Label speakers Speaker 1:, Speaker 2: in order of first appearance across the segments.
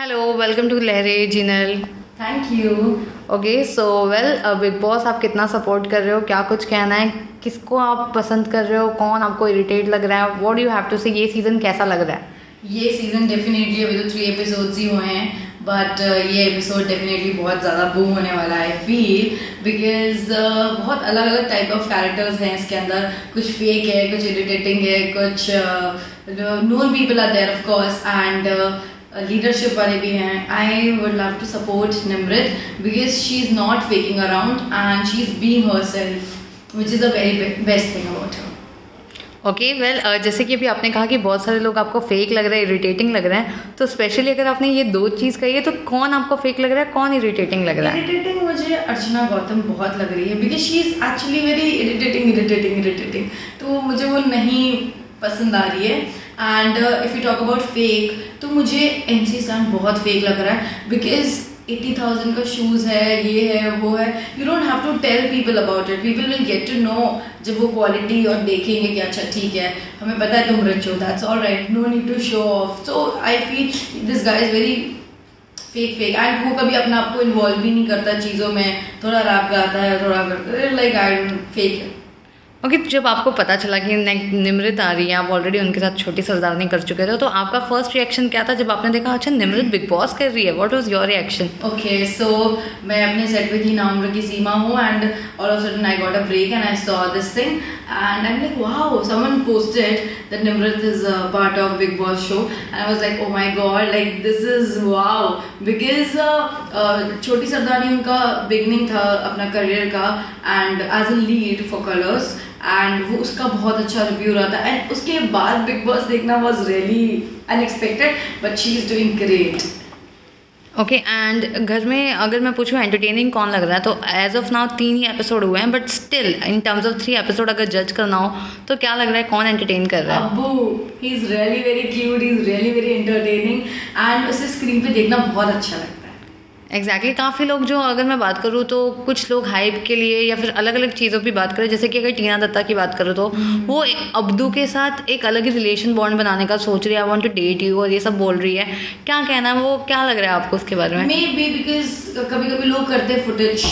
Speaker 1: Hello, welcome to लहरे Jinal.
Speaker 2: Thank you.
Speaker 1: Okay so big boss आप कितना सपोर्ट कर रहे हो, क्या कुछ कहना है, किसको आप पसंद कर रहे हो, कौन आपको इरिटेट लग रहा है, व्हाट यू हैव टू से, ये सीज़न कैसा लग रहा है?
Speaker 2: ये सीज़न डेफिनेटली अभी तो 3 एपिसोड्स ही हुए हैं, बट ये एपिसोड डेफिनेटली बहुत ज़्यादा बूम होने वाला है। आई फील बिकॉज बहुत अलग अलग टाइप ऑफ कैरेक्टर्स हैं इसके अंदर। कुछ फेक है, कुछ इरिटेटिंग है, कुछ known people are there of course, and leadership वाले भी हैं। I would love to support Nimrit because she is not faking around and she is being herself, which is the very best thing about her.
Speaker 1: Okay जैसे कि अभी आपने कहा कि बहुत सारे लोग आपको फेक लग रहे हैं, इरिटेटिंग लग रहे हैं, तो स्पेशली अगर आपने ये दो चीज़ कही है तो कौन आपको फेक लग रहा है, कौन इरिटेटिंग लग रहा है?
Speaker 2: इरिटेटिंग मुझे अर्चना गौतम बहुत लग रही है because she is actually very irritating, तो मुझे वो नहीं पसंद आ रही है। And if you talk about fake, तो मुझे MC स्टैन बहुत फेक लग रहा है बिकॉज 80,000 का शूज़ है, ये है, वो है। You don't have to tell people about it, people will get to know जब वो क्वालिटी और देखेंगे कि अच्छा ठीक है, हमें पता है तुम रिच हो, that's all right, no need to show off. So I feel this guy is very fake and वो कभी अपने आप को इन्वॉल्व भी नहीं करता चीज़ों में, थोड़ा रैप गाता है, थोड़ा करता है, लाइक आई फेक है।
Speaker 1: ओके जब आपको पता चला कि निमृत आ रही है, आप ऑलरेडी उनके साथ छोटी सरदारनी कर चुके थे, तो आपका फर्स्ट रिएक्शन क्या था जब आपने देखा अच्छा निमृत बिग बॉस कर रही है? What was your reaction?
Speaker 2: Okay so मैं अपने सेट पे थी, नाउम्र की सीमा हूँ, and all of sudden I got a break and I saw this thing and I am like wow, someone posted that Nimrit is part of Bigg Boss show and I was like oh my god, like this is wow because Choti Sardarni उनका beginning था अपना career का and as a lead for colours, and वो उसका बहुत अच्छा review रहा था एंड उसके बाद बिग बॉस देखना was really unexpected, but she is doing great.
Speaker 1: Okay and घर में अगर मैं पूछूँ एंटरटेनिंग कौन लग रहा है, तो एज ऑफ नाउ 3 ही एपिसोड हुए हैं, but still in terms of 3 episode अगर जज करना हो तो क्या लग रहा है कौन एंटरटेन कर रहा है?
Speaker 2: अब्बू, he is really very cute, he is really very entertaining and उसे स्क्रीन पे देखना बहुत अच्छा लगता है।
Speaker 1: एग्जैक्टली काफ़ी लोग जो अगर मैं बात करूँ तो कुछ लोग हाइप के लिए या फिर अलग अलग चीज़ों की बात करें, जैसे कि अगर टीना दत्ता की बात करूँ तो वो अब्दू के साथ एक अलग ही रिलेशन बॉन्ड बनाने का सोच रही है, I want to date you और ये सब बोल रही है, क्या कहना है, वो क्या लग रहा है आपको उसके बारे में?
Speaker 2: मे बी बिकॉज कभी कभी लोग करते हैं फुटेज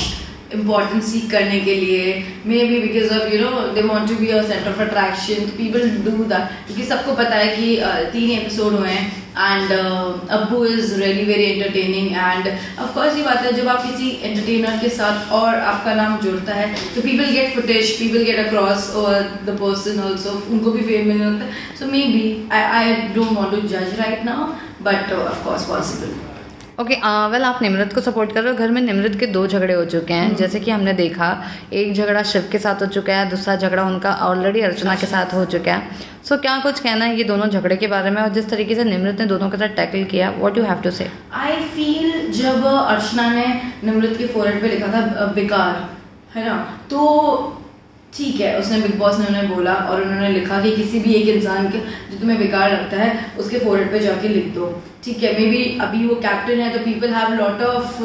Speaker 2: इम्पॉर्टेंस सीख करने के लिए, maybe because of you know they want to be a centre of attraction, people do that, क्योंकि सबको पता है कि 3 एपिसोड हुए हैं एंड अब्बू is really very entertaining end of course ये बात है जब आप किसी एंटरटेनर के साथ और आपका नाम जुड़ता है तो people get footage, people get across the person also, उनको भी फेम मिलने लगता है। So maybe I don't want to जज right now, but of course possible.
Speaker 1: Okay well आप निमृत को सपोर्ट कर रहे हो। घर में निमृत के 2 झगड़े हो चुके हैं, जैसे कि हमने देखा एक झगड़ा शिव के साथ हो चुका है, दूसरा झगड़ा उनका ऑलरेडी अर्चना के साथ हो चुका है। सो क्या कुछ कहना है ये दोनों झगड़े के बारे में और जिस तरीके से निमृत ने दोनों के साथ टैकल किया, व्हाट यू हैव टू से?
Speaker 2: आई फील जब अर्चना ने निमृत के फोरहेड पे लिखा था बेकार, है ना, तो ठीक है, उसने बिग बॉस ने उन्हें बोला और उन्होंने लिखा कि किसी भी एक इंसान के जो तुम्हें बेकार लगता है उसके फोरहेड पे जाके लिख दो, ठीक है। मे बी अभी वो कैप्टन है तो people have lot of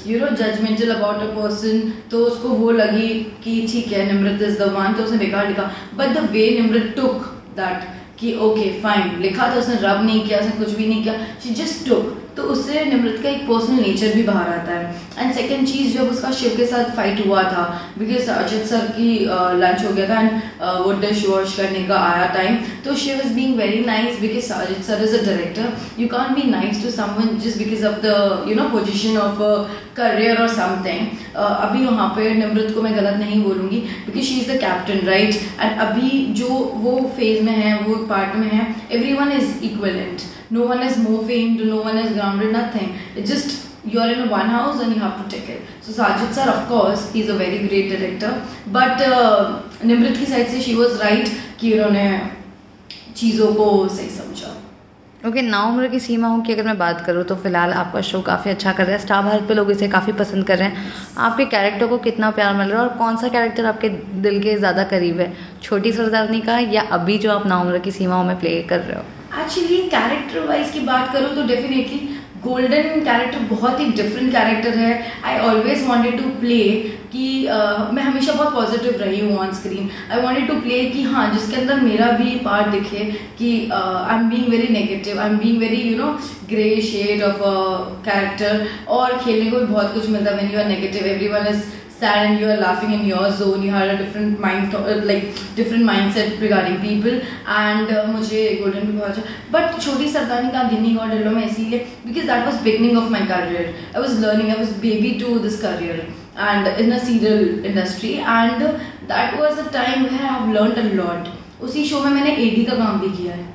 Speaker 2: you know judgemental about a person, तो उसको वो लगी कि ठीक है निमृत इज द वन, तो उसने बेकार लिखा, but the way Nimrit took that कि ओके फाइन, लिखा था उसने, रब नहीं किया, उसने कुछ भी नहीं किया, शी जस्ट टुक, तो उससे निमृत का एक पर्सनल नेचर भी बाहर आता है। एंड सेकंड चीज़, जब उसका शिव के साथ फाइट हुआ था बिकॉज अजित सर की लंच हो गया था एंड वो डिश वॉश करने का आया टाइम, तो Shiv is being very nice because Ajit sir is a director, you can't be nice to someone just because of the you know position of career और समथिंग। अभी वहाँ पे निमृत को मैं गलत नहीं बोलूँगी because she is the captain right, and अभी जो वो फेज में है, वो पार्ट में है, every one is equivalent, no one is more famed, no one is grounded, nothing. It's just you're in one house and you have to take it. So Sajid sir, of course, he's a very great director, but Nimrit की side से she was right कि उन्होंने चीज़ों को सही समझा।
Speaker 1: Okay नाउम्र की सीमा हूँ कि अगर मैं बात करूँ तो फिलहाल आपका शो काफ़ी अच्छा कर रहा है, स्टार भारत पे लोग इसे काफ़ी पसंद कर रहे हैं। आपके कैरेक्टर को कितना प्यार मिल रहा है और कौन सा कैरेक्टर आपके दिल के ज़्यादा करीब है, छोटी सरदारनी का या अभी जो आप नाउम्र की सीमाओं में प्ले कर रहे हो?
Speaker 2: एक्चुअली कैरेक्टर वाइज की बात करूँ तो डेफिनेटली गोल्डन कैरेक्टर बहुत ही डिफरेंट कैरेक्टर है. I always wanted to play कि मैं हमेशा बहुत पॉजिटिव रही हूँ on screen. I wanted to play कि हाँ जिसके अंदर मेरा भी पार्ट दिखे कि I am being very negative, I am being very grey shade of a character. और खेलने को भी बहुत कुछ मिलता है. When you are negative everyone is sad and you are laughing in your zone, you had a different different mindset regarding people. And मुझे golden भी बहुत अच्छा. बट छोटी सरदारनी का गिनी गॉड हेलो मैं इसीलिए because that was beginning of my career. I was learning, I was baby to this career and in a serial industry, and that was a time where I have learned a lot. उसी show में मैंने AD का काम भी किया है.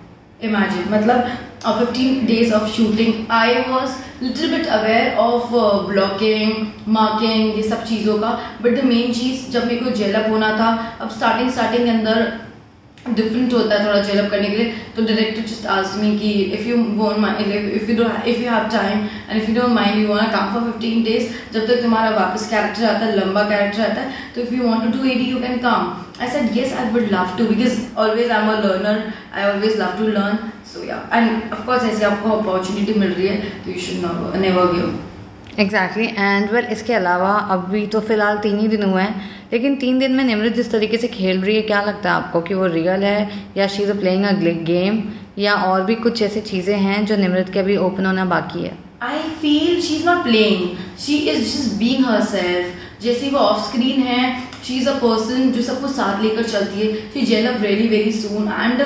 Speaker 2: Imagine, मतलब 15 days of shooting, I was little bit aware of blocking, marking, ये सब चीज़ों का. But the main चीज़ जब मेरे को जेलअप होना था, अब स्टार्टिंग के अंदर डिफरेंट होता है थोड़ा जेलअप करने के लिए. तो डायरेक्टर जस्ट आस्क्ड मी कि if you have time and if you don't mind, you wanna come for 15 days. जब तक तुम्हारा वापस कैरेक्टर आता है, लंबा कैरेक्टर आता है, तो if you want to do AD you can come. I said yes, I would love to because always I'm a learner. I always love to learn. So yeah, and of course ऐसे आपको opportunity मिल रही है तो you should never give.
Speaker 1: Exactly. And well इसके अलावा अभी तो फिलहाल 3 ही दिन हुए हैं, लेकिन 3 दिन में निमृत जिस तरीके से खेल रही है, क्या लगता है आपको कि वो रियल है या she is playing a game, या और भी कुछ ऐसी चीज़ें हैं जो निमृत के अभी ओपन होना बाकी है?
Speaker 2: I feel she's not playing. She is just being herself. जैसे वो ऑफ स्क्रीन है, शी इज़ अ पर्सन जो सबको साथ लेकर चलती है. She gel up very very soon. And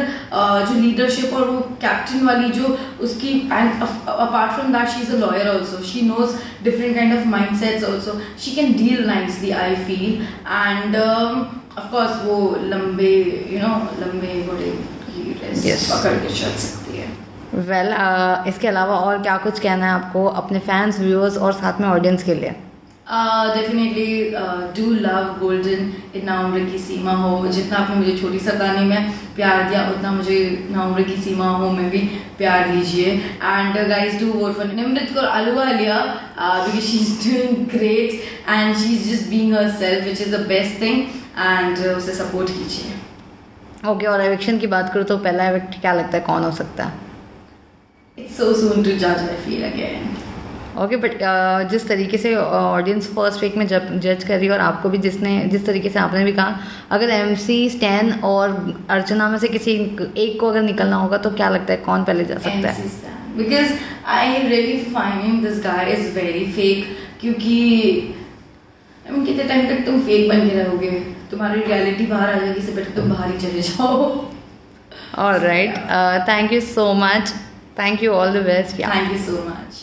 Speaker 2: जो लीडरशिप और वो कैप्टन वाली जो उसकी, and apart from that she is a lawyer also. She knows different kind of mind sets also. She can deal nicely I feel. And of course वो लंबे बड़े पकड़ के चल सकती है.
Speaker 1: वेल इसके अलावा और क्या कुछ कहना है आपको अपने फैंस, व्यूअर्स और साथ में ऑडियंस के लिए?
Speaker 2: Definitely do love golden. इतना उम्र की सीमा हो, जितना आपने मुझे छोटी सरदारनी में प्यार दिया उतना मुझे ना उम्र की सीमा हो में भी प्यार दीजिए. And guys do vote for Nimrit Kaur Ahluwalia because she is doing great and she is just being herself which is the best thing. And उसे सपोर्ट कीजिए.
Speaker 1: ओके. और एविक्शन की बात करूँ तो पहला एविक्ट क्या लगता है कौन हो सकता है?
Speaker 2: It's so soon to judge, I feel again.
Speaker 1: Okay. But जिस तरीके से ऑडियंस फर्स्ट वीक में जज कर रही है और आपको भी जिस तरीके से आपने भी कहा, अगर MC, स्टैन और अर्चना में से किसी एक को अगर निकलना होगा तो क्या लगता है कौन पहले जा सकता है?
Speaker 2: Because I really find this guy is very fake. क्योंकि कितने टाइम तक तुम फेक बन के रहोगे, तुम्हारी रियलिटी बाहर आ जाएगी, इससे बेटर तुम बाहर ही चले जाओ.
Speaker 1: All right. Thank you so much. Thank you. All the best. Yeah.
Speaker 2: Thank you so much.